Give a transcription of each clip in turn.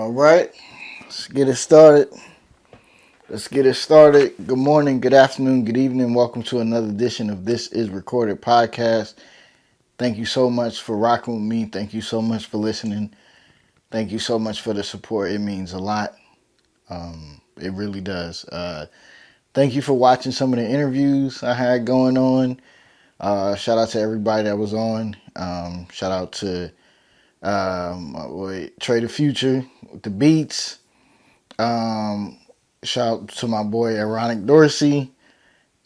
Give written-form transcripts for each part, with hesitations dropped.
All right, let's get it started. Good morning, good afternoon, good evening. Welcome to another edition of This Is Recorded Podcast. Thank you so much for rocking with me. Thank you so much for listening. Thank you so much for the support. It means a lot. It really does. Thank you for watching some of the interviews I had going on. Shout out to everybody that was on. Shout out to my boy Trey the Future with the beats. Shout out to my boy Ironic Dorsey.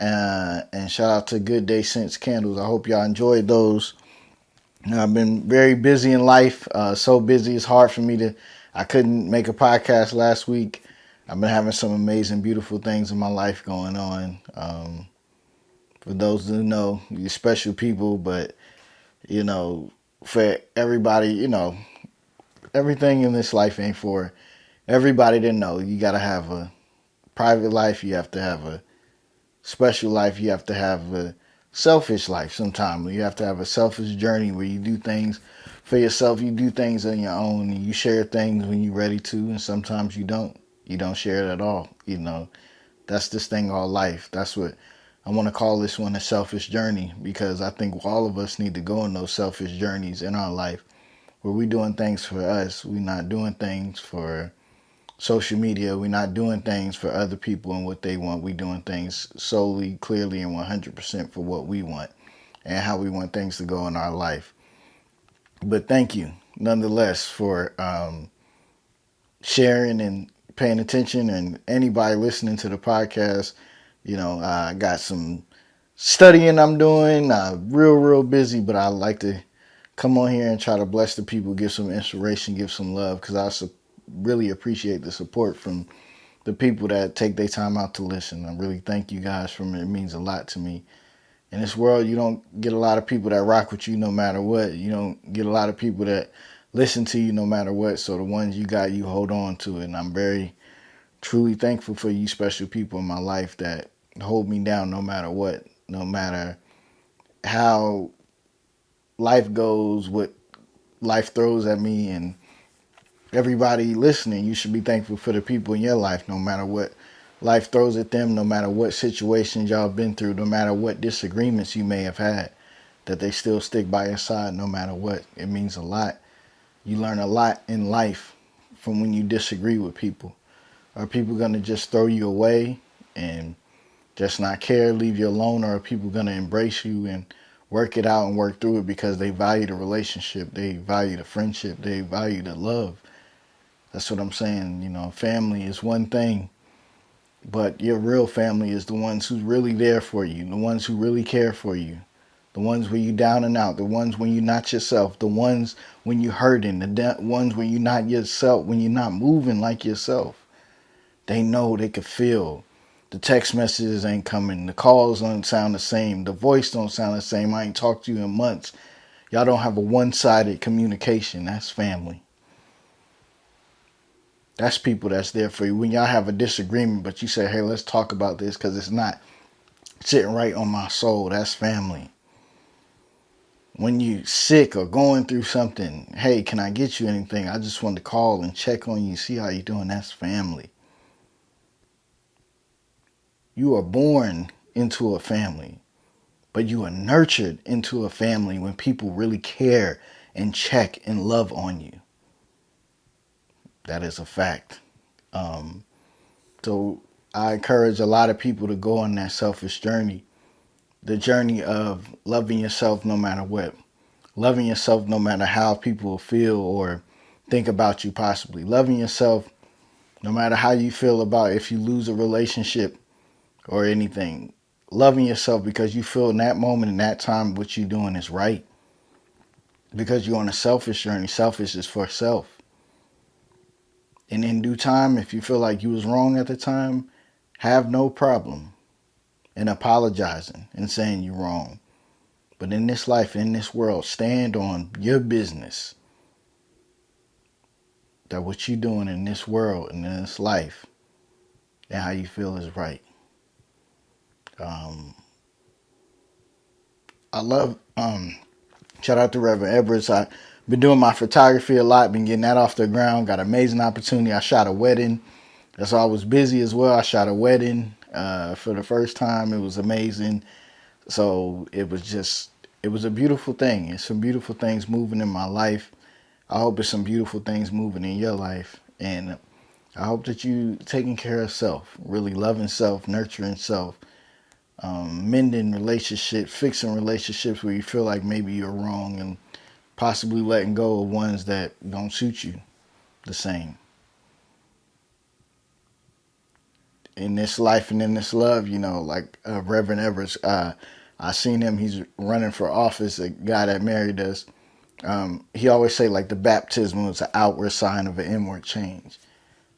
And shout out to Good Day Scents Candles. I hope y'all enjoyed those. I've been very busy in life. So busy it's hard for me I couldn't make a podcast last week. I've been having some amazing, beautiful things in my life going on. For those who know, you're special people, but, for everybody, everything in this life ain't for everybody to know. You got to have a private life. You have to have a special life. You have to have a selfish life sometimes. You have to have a selfish journey where you do things for yourself. You do things on your own, and you share things when you're ready to, and sometimes you don't. You don't share it at all. That's this thing called life. That's what I want to call this one, a selfish journey, because I think all of us need to go on those selfish journeys in our life where we're doing things for us. We're not doing things for social media. We're not doing things for other people and what they want. We're doing things solely, clearly, and 100% for what we want and how we want things to go in our life. But thank you, nonetheless, for sharing and paying attention, and anybody listening to the podcast. I got some studying I'm doing, real busy, but I like to come on here and try to bless the people, give some inspiration, give some love, because I really appreciate the support from the people that take their time out to listen. I really thank you guys from it. It means a lot to me. In this world, you don't get a lot of people that rock with you no matter what. You don't get a lot of people that listen to you no matter what. So the ones you got, you hold on to it. And I'm very, truly thankful for you special people in my life that hold me down no matter what, no matter how life goes, what life throws at me. And everybody listening, you should be thankful for the people in your life, no matter what life throws at them, no matter what situations y'all been through, no matter what disagreements you may have had, that they still stick by your side no matter what. It means a lot. You learn a lot in life from when you disagree with people. Are people going to just throw you away and just not care, leave you alone, or are people going to embrace you and work it out and work through it because they value the relationship, they value the friendship, they value the love? That's what I'm saying. Family is one thing, but your real family is the ones who's really there for you, the ones who really care for you, the ones when you down and out, the ones when you're not yourself, the ones when you're hurting, the ones when you're not yourself, when you're not moving like yourself. They know, they can feel. The text messages ain't coming. The calls don't sound the same. The voice don't sound the same. I ain't talked to you in months. Y'all don't have a one-sided communication. That's family. That's people that's there for you. When y'all have a disagreement, but you say, hey, let's talk about this because it's not sitting right on my soul. That's family. When you sick or going through something, hey, can I get you anything? I just want to call and check on you, see how you doing. That's family. You are born into a family, but you are nurtured into a family when people really care and check and love on you. That is a fact. So I encourage a lot of people to go on that selfish journey. The journey of loving yourself no matter what. Loving yourself no matter how people feel or think about you possibly. Loving yourself no matter how you feel about if you lose a relationship or anything. Loving yourself because you feel in that moment, in that time, what you're doing is right. Because you're on a selfish journey. Selfish is for self. And in due time, if you feel like you was wrong at the time, have no problem in apologizing and saying you're wrong. But in this life, in this world, stand on your business. That what you're doing in this world and in this life and how you feel is right. I love, shout out to Reverend Edwards. Been doing my photography a lot, been getting that off the ground. Got an amazing opportunity. I shot a wedding. That's why I was busy as well. I shot a wedding for the first time. It was amazing. So it was a beautiful thing. It's some beautiful things moving in my life. I hope it's some beautiful things moving in your life. And I hope that you taking care of self, really loving self, nurturing self, mending relationships, fixing relationships where you feel like maybe you're wrong, and possibly letting go of ones that don't suit you the same. In this life and in this love, like Reverend Evers, I seen him. He's running for office. A guy that married us. He always say like the baptism was an outward sign of an inward change.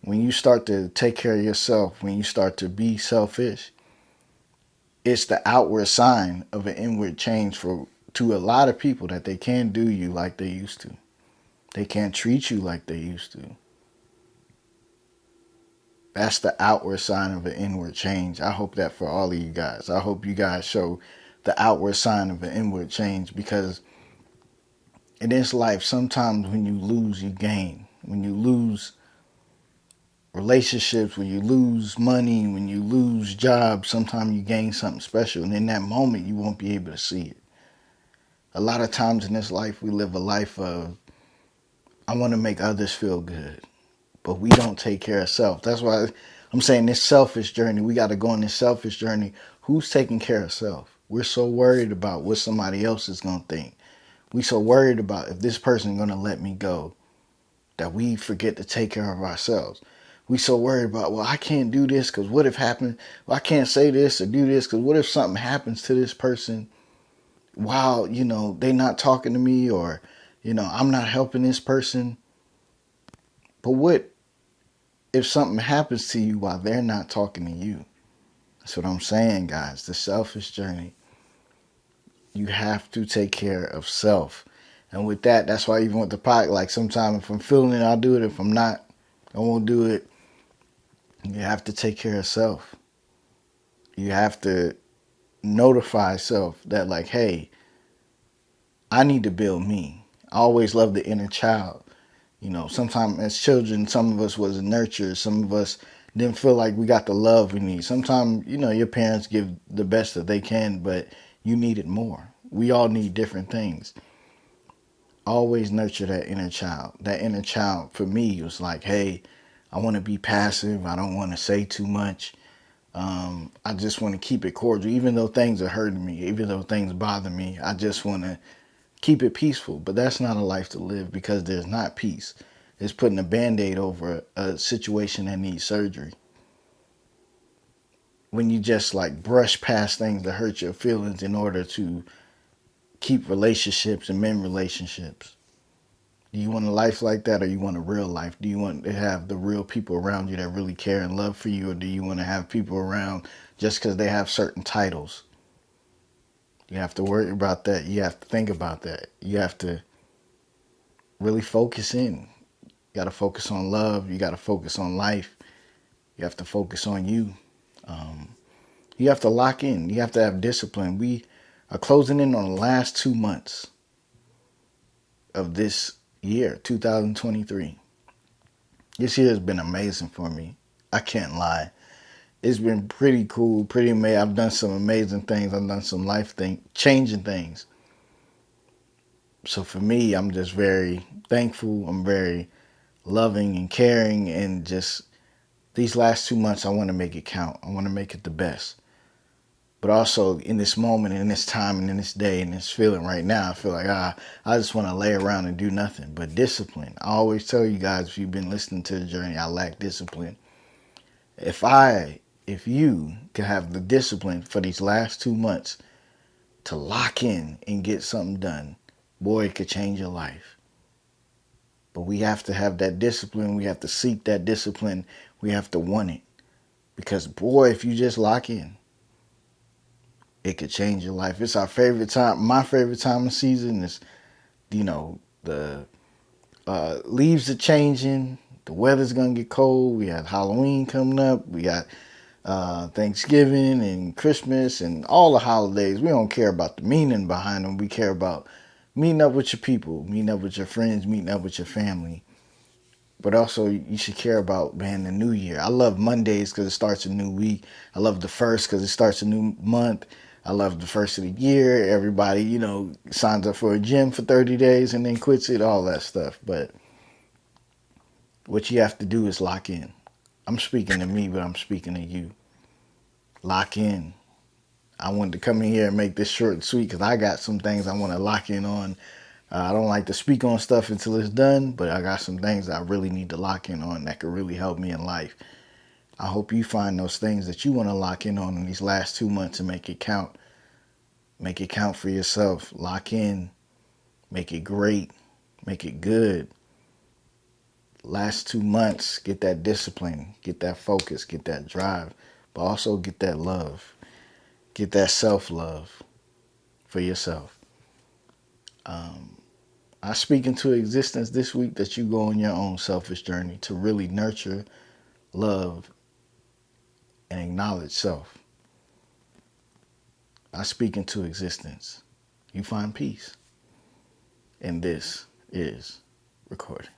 When you start to take care of yourself, when you start to be selfish, it's the outward sign of an inward change for to a lot of people, that they can't do you like they used to. They can't treat you like they used to. That's the outward sign of an inward change. I hope that for all of you guys. I hope you guys show the outward sign of an inward change, because in this life, sometimes when you lose, you gain. When you lose relationships, when you lose money, when you lose jobs, sometimes you gain something special. And in that moment, you won't be able to see it. A lot of times in this life, we live a life of, I want to make others feel good, but we don't take care of self. That's why I'm saying this selfish journey, we got to go on this selfish journey. Who's taking care of self? We're so worried about what somebody else is going to think. We so worried about if this person is going to let me go, that we forget to take care of ourselves. We so worried about, well, I can't do this because what if happened? Well, I can't say this or do this because what if something happens to this person while, they not talking to me, or, I'm not helping this person. But what if something happens to you while they're not talking to you? That's what I'm saying, guys. The selfish journey. You have to take care of self. And with that, that's why even with the pot, like sometimes if I'm feeling it, I'll do it. If I'm not, I won't do it. You have to take care of self. You have to notify self that like, hey, I need to build me. I always love the inner child. Sometimes as children, some of us wasn't nurtured. Some of us didn't feel like we got the love we need. Sometimes, your parents give the best that they can, but you need it more. We all need different things. Always nurture that inner child. That inner child for me was like, hey, I want to be passive. I don't want to say too much. I just want to keep it cordial. Even though things are hurting me, even though things bother me, I just want to keep it peaceful. But that's not a life to live, because there's not peace. It's putting a Band-Aid over a situation that needs surgery. When you just like brush past things that hurt your feelings in order to keep relationships and mend relationships. Do you want a life like that, or you want a real life? Do you want to have the real people around you that really care and love for you, or do you want to have people around just because they have certain titles? You have to worry about that. You have to think about that. You have to really focus in. You got to focus on love. You got to focus on life. You have to focus on you. You have to lock in. You have to have discipline. We are closing in on the last 2 months of this year, 2023. This year has been amazing for me. I can't lie. It's been pretty cool, pretty amazing. I've done some amazing things. I've done some changing things. So for me, I'm just very thankful. I'm very loving and caring. And just these last 2 months, I want to make it count. I want to make it the best. But also in this moment, in this time, and in this day, and this feeling right now, I feel like I just want to lay around and do nothing. But discipline. I always tell you guys, if you've been listening to the journey, I lack discipline. If you can have the discipline for these last 2 months to lock in and get something done, boy, it could change your life. But we have to have that discipline. We have to seek that discipline. We have to want it. Because boy, if you just lock in, it could change your life. It's our favorite time. My favorite time of season is, the leaves are changing. The weather's going to get cold. We have Halloween coming up. We got Thanksgiving and Christmas and all the holidays. We don't care about the meaning behind them. We care about meeting up with your people, meeting up with your friends, meeting up with your family. But also, you should care about, man, the new year. I love Mondays because it starts a new week. I love the first because it starts a new month. I love the first of the year. Everybody, signs up for a gym for 30 days and then quits it, all that stuff. But what you have to do is lock in. I'm speaking to me, but I'm speaking to you. Lock in. I wanted to come in here and make this short and sweet because I got some things I want to lock in on. I don't like to speak on stuff until it's done, but I got some things I really need to lock in on that could really help me in life. I hope you find those things that you want to lock in on in these last 2 months and make it count. Make it count for yourself. Lock in. Make it great. Make it good. Last 2 months, get that discipline, get that focus, get that drive, but also get that love. Get that self-love for yourself. I speak into existence this week that you go on your own selfish journey to really nurture, love, and acknowledge self. I speak into existence. You find peace. And this is recording.